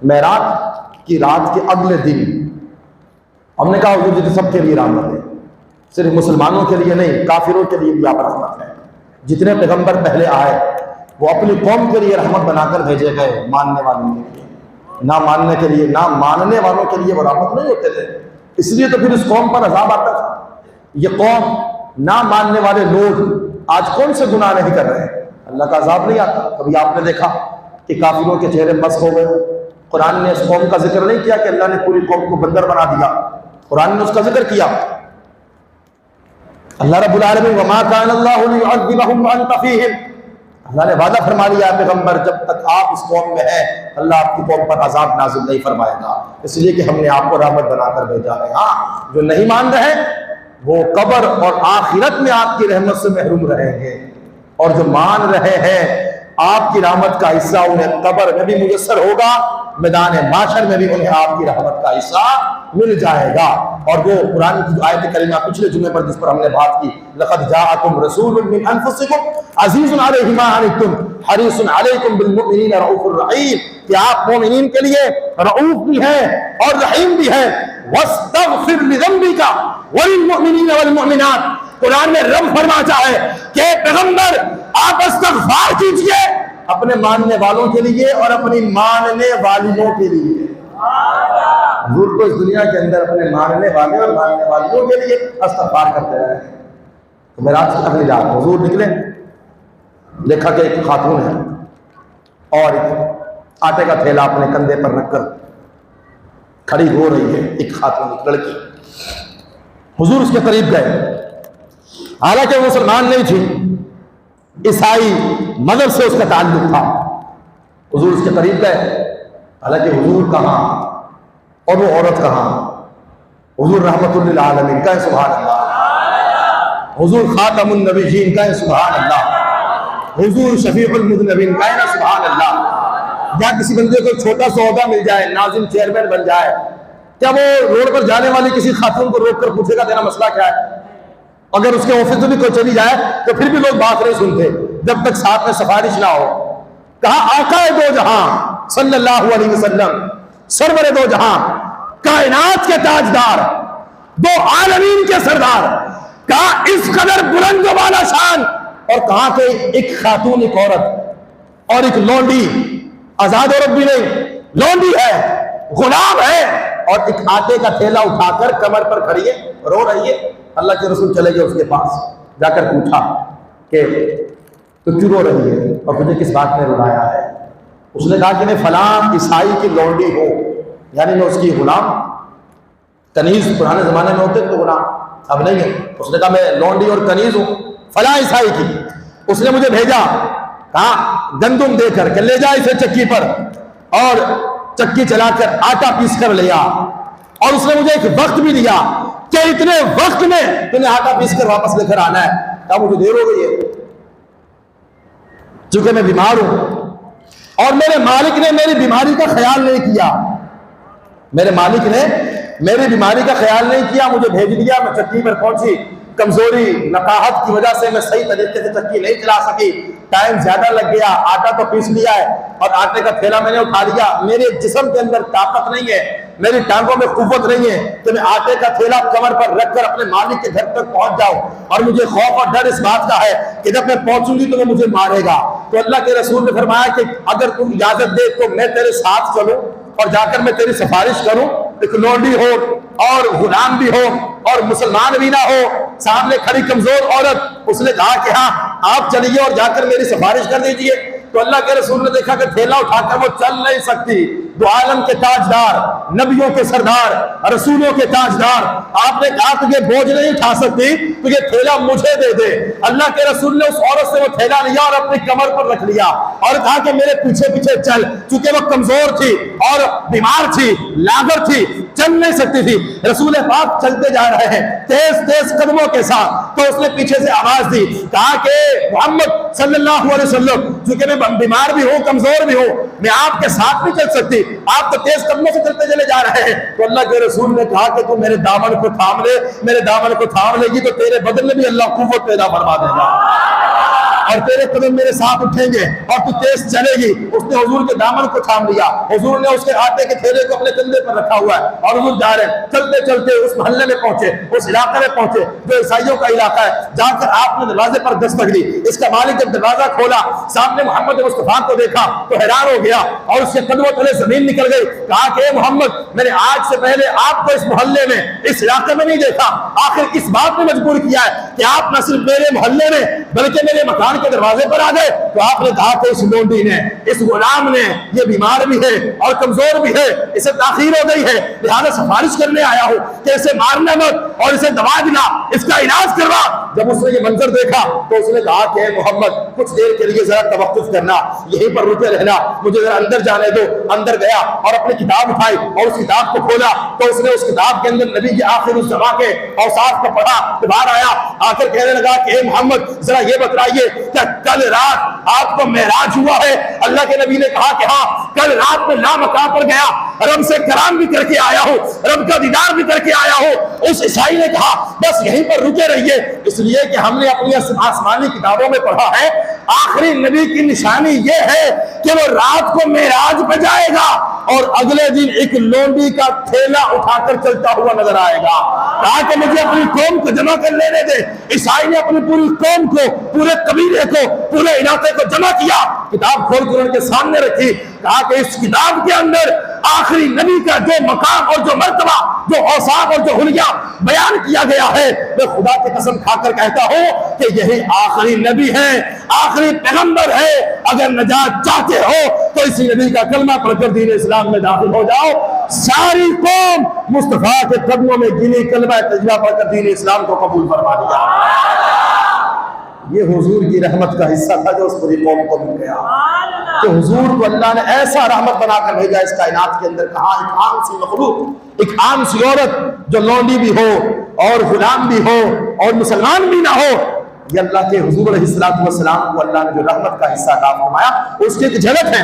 معراج کی رات کے اگلے دن ہم نے کہا حضور جی سب کے لیے رحمت ہے، صرف مسلمانوں کے لیے نہیں، کافروں کے لیے بھی آپ رحمت ہے۔ جتنے پیغمبر پہلے آئے وہ اپنی قوم کے لیے رحمت بنا کر بھیجے گئے، ماننے والوں کے لیے، نہ ماننے کے لیے، نہ ماننے والوں کے لیے وہ رحمت نہیں ہوتے تھے، اس لیے تو پھر اس قوم پر عذاب آتا تھا۔ یہ قوم نہ ماننے والے لوگ آج کون سے گناہ نہیں کر رہے ہیں، اللہ کا عذاب نہیں آتا؟ کبھی آپ نے دیکھا کہ کافروں کے چہرے مسخ ہو گئے؟ قرآن نے اس قوم کا ذکر نہیں کیا کہ اللہ نے پوری قوم کو بندر بنا دیا، قرآن نے اس کا ذکر کیا۔ اللہ رب العالمین وما کان اللہ لیعذبہم وانت فیہم، اللہ نے وعدہ فرما لیا پیغمبر جب تک آپ اس قوم میں ہیں اللہ آپ کی قوم پر عذاب نازل نہیں فرمائے گا، اس لیے کہ ہم نے آپ کو رحمت بنا کر بھیجا ہے۔ ہاں جو نہیں مان رہے وہ قبر اور آخرت میں آپ کی رحمت سے محروم رہیں گے، اور جو مان رہے ہیں آپ کی رحمت کا حصہ انہیں قبر میں بھی میسر ہوگا، میدان معاشر میں بھی انہیں آپ کی رحمت کا حصہ مل جائے گا۔ اور وہ قرآن کی جو آیت کریمہ پچھلے جمعے پر جس پر ہم نے بات کی، لقد جاءکم رسول من انفسکم عزیز علیہ ما عنتم حریص علیکم بالمؤمنین رؤوف الرحیم، کہ آپ مومنین کے لیے رؤوف بھی ہیں اور رحیم بھی ہیں۔ واستغفر لذنبک وللمؤمنین والمؤمنات، قرآن میں رب فرماتا ہے کہ پیغمبر آپ استغفار کیجئے اپنے ماننے والوں کے لیے اور اپنی ماننے والیوں کے لیے۔ حضور کو اس دنیا کے اندر اپنے ماننے والے اور ماننے والیوں کے لیے استغفار کرتے رہے۔ تو معراج کی اگلی رات حضور نکلے، دیکھا کہ ایک خاتون ہے اور ایک آٹے کا تھیلا اپنے کندھے پر رکھ کر کھڑی ہو رہی ہے، ایک خاتون، ایک لڑکی۔ حضور اس کے قریب گئے، حالانکہ وہ مسلمان نہیں تھی، عیسائی مذہب سے اس کا تعلق تھا۔ حضور اس کے قریب گئے، حالانکہ حضور کہاں اور وہ عورت کہاں؟ حضور رحمت للعالمین کہیں سبحان اللہ، حضور خاتم النبیین کہیں سبحان اللہ، حضور شفیع المذنبین کہیں سبحان اللہ۔ یا کسی بندے کو چھوٹا سا عہدہ مل جائے، ناظم چیئرمین بن جائے، کیا وہ روڈ پر جانے والی کسی خاتون کو روک کر پوچھے گا تیرا مسئلہ کیا ہے؟ اگر اس کے آفس میں بھی کوئی چلی جائے تو پھر بھی لوگ بات نہیں سنتے جب تک ساتھ میں سفارش نہ ہو۔ کہا آقا دو جہاں صلی اللہ علیہ وسلم، سرور دو جہاں، کائنات کے تاجدار، دو عالمین کے سردار، کہا اس قدر بلند و بالا شان، اور کہا کہ ایک خاتون، ایک عورت اور ایک لونڈی، آزاد عورت بھی نہیں، لونڈی ہے، غلام ہے، اور ایک آٹے کا تھیلا اٹھا کر کمر پر کھڑی ہے، رو رہی ہے۔ اللہ کے رسول چلے گئے اس کے پاس، جا کر پوچھا کہ تو کیوں رو رہی ہے اور تجھے کس بات نے رلایا ہے؟ اس نے کہا کہ میں فلاں عیسائی کی لونڈی ہوں، یعنی میں اس کی غلام، کنیز پرانے زمانے میں ہوتے تو غلام، اب نہیں ہے۔ اس نے کہا میں لونڈی اور کنیز ہوں فلاں عیسائی کی، اس نے مجھے بھیجا، کہا گندم دے کر کہ لے جا اسے چکی پر، اور چکی چلا کر آٹا پیس کر لیا، اور اس نے مجھے ایک وقت بھی دیا کہ اتنے وقت میں تمہیں آٹا پیس کر واپس لے کر آنا ہے۔ کہا مجھے دیر ہو گئی ہے چونکہ میں بیمار ہوں، اور میرے مالک نے میری بیماری کا خیال نہیں کیا، میرے مالک نے میری بیماری کا خیال نہیں کیا، مجھے بھیج دیا، میں چکی پر پہنچی، کمزوری نقاہت کی وجہ سے میں صحیح طریقے سے چکی نہیں چلا سکی، ٹائم زیادہ لگ گیا، آٹا تو پیس لیا ہے اور آٹے کا تھیلا میں نے اٹھا لیا، میرے جسم کے اندر طاقت نہیں ہے، میری ٹانگوں میں قوت نہیں ہے کہ میں آٹے کا تھیلا کمر پر رکھ کر اپنے مالک کے گھر تک پہنچ جاؤں، اور مجھے خوف اور ڈر اس بات کا ہے کہ جب میں پہنچوں گی تو وہ مجھے مارے گا۔ تو اللہ کے رسول نے فرمایا کہ اگر تم اجازت دے تو میں تیرے ساتھ چلوں اور جا کر میں تیری سفارش کروں، ایک لونڈی ہو اور غلام بھی ہو اور مسلمان بھی نہ ہو، سامنے کھڑی کمزور عورت، اس نے کہا کہ ہاں آپ چلیے اور جا کر میری سفارش کر دیجئے۔ تو اللہ کے رسول نے دیکھا کہ تھیلا اٹھا کر وہ چل نہیں سکتی، دو عالم کے تاجدار، نبیوں کے سردار، رسولوں کے تاجدار، آپ نے کہا تجھے بوجھ نہیں اٹھا سکتی تو یہ تھیلا مجھے دے دے۔ اللہ کے رسول نے اس عورت سے وہ تھیلا لیا اور اپنی کمر پر رکھ لیا اور کہا کہ میرے پیچھے پیچھے چل، چونکہ وہ کمزور تھی اور بیمار تھی، لاغر تھی، چل نہیں سکتی تھی۔ رسول پاک چلتے جا رہے ہیں تیز تیز قدموں کے ساتھ، تو اس نے پیچھے سے آواز دی، کہا کہ محمد صلی اللہ علیہ وسلم چونکہ میں بیمار بھی ہوں، کمزور بھی ہوں، میں آپ کے ساتھ نہیں چل سکتی، آپ تو تیز قدموں سے چلتے چلے جا رہے ہیں۔ تو اللہ کے رسول نے کہا کہ تو میرے دامن کو تھام لے، میرے دامن کو تھام لے گی تو تیرے بدن میں بھی اللہ قوت پیدا فرما دے گا۔ اور تیرے قدم میرے ساتھ اٹھیں گے اور تو تیز چلے گی. اس نے حضور کے دامن کو تھام لیا. حضور نے اس کے آٹے کے تھیلے کو اپنے کندھے پر رکھا ہوا ہے اور حضور جا رہے ہیں. چلتے چلتے اس محلے میں پہنچے, اس علاقے میں پہنچے جو عیسائیوں کا علاقہ ہے. جا کر آپ نے دروازے پر دستک دی. اس کا مالک جب دروازہ کھولا, سامنے محمد مصطفیٰ کو دیکھا تو حیران ہو گیا اور اس کے قدموں تلے زمین نکل گئی. کہا کہ اے محمد, میں نے آج سے پہلے آپ کو اس محلے میں, اس علاقے میں نہیں دیکھا, آخر کس بات نے مجبور کیا ہے کہ آپ نہ صرف میرے محلے میں بلکہ میرے مکان کے دروازے پر آ گئے؟ تو آپ نے کہا کہ اس لونڈی نے, اس غلام نے, یہ بیمار بھی ہے اور کمزور بھی ہے, اسے تاخیر ہو گئی ہے, لہذا سفارش کرنے آیا ہوں کہ اسے مارنا مت اور اسے دوا دلا, اس کا علاج کروا. جب اس نے یہ منظر دیکھا تو اس نے کہا کہ اے محمد, کچھ دیر کے لیے ذرا توقف کرنا, یہیں پر رکے رہنا, مجھے ذرا اندر جانے دو. اندر گیا اور اپنی کتاب اٹھائی اور اس کتاب کو کھولا تو اس نے اس کتاب کے اندر نبی کے آخر الزمان کے اوصاف کو پڑھا. باہر آیا, آ کر کہنے لگا کہ اے محمد, ذرا یہ بتلائیے کیا کل رات آپ کو معراج ہوا ہے؟ اللہ کے نبی نے کہا کہ ہاں, کل رات میں لامکان پر گیا, رب سے کلام بھی کر کے آیا ہوں, رب کا دیدار بھی کر کے آیا ہوں. اس عیسائی نے کہا بس یہیں پر رکے رہیے, اس لیے کہ ہم نے اپنی آسمانی کتابوں میں پڑھا ہے آخری نبی کی نشانی یہ ہے کہ وہ رات کو معراج پہ جائے گا اور اگلے دن ایک لونڈی کا تھیلا اٹھا کر چلتا ہوا نظر آئے گا. کہا کہ مجھے اپنی قوم کو جمع کر لینے دے. عیسائی نے اپنی پوری قوم کو, پورے قبیلے کو, پورے علاقے کو جمع کیا, کتاب کھول کر ان کے سامنے رکھی. کہا کہ اس کتاب کے اندر آخری نبی کا جو مقام اور جو مرتبہ, جو اوصاف اور جو حلیہ بیان کیا گیا ہے, میں خدا کی قسم کھا کر کہتا ہوں کہ یہی آخری نبی ہے, آخری پیغمبر ہے. اگر نجات چاہتے ہو تو اسی نبی کا کلمہ پڑھ کر دین اسلام میں داخل ہو جاؤ. ساری قوم مصطفیٰ کے قدموں میں گنی کلمہ تجربہ پڑھ کر دین اسلام کو قبول فرما لیا. یہ حضور کی رحمت کا حصہ تھا جو اس پوری قوم کو مل گیا, کہ حضور کو اللہ نے ایسا رحمت بنا کر بھیجا اس کائنات کے اندر. کہاں ایک عام سی مخلوق, ایک عام سی عورت جو لونڈی بھی ہو اور غلام بھی ہو اور مسلمان بھی نہ ہو, یہ اللہ کے حضور علیہ السلام کو اللہ نے جو رحمت کا حصہ عطا فرمایا اس کی ایک جھلک ہے.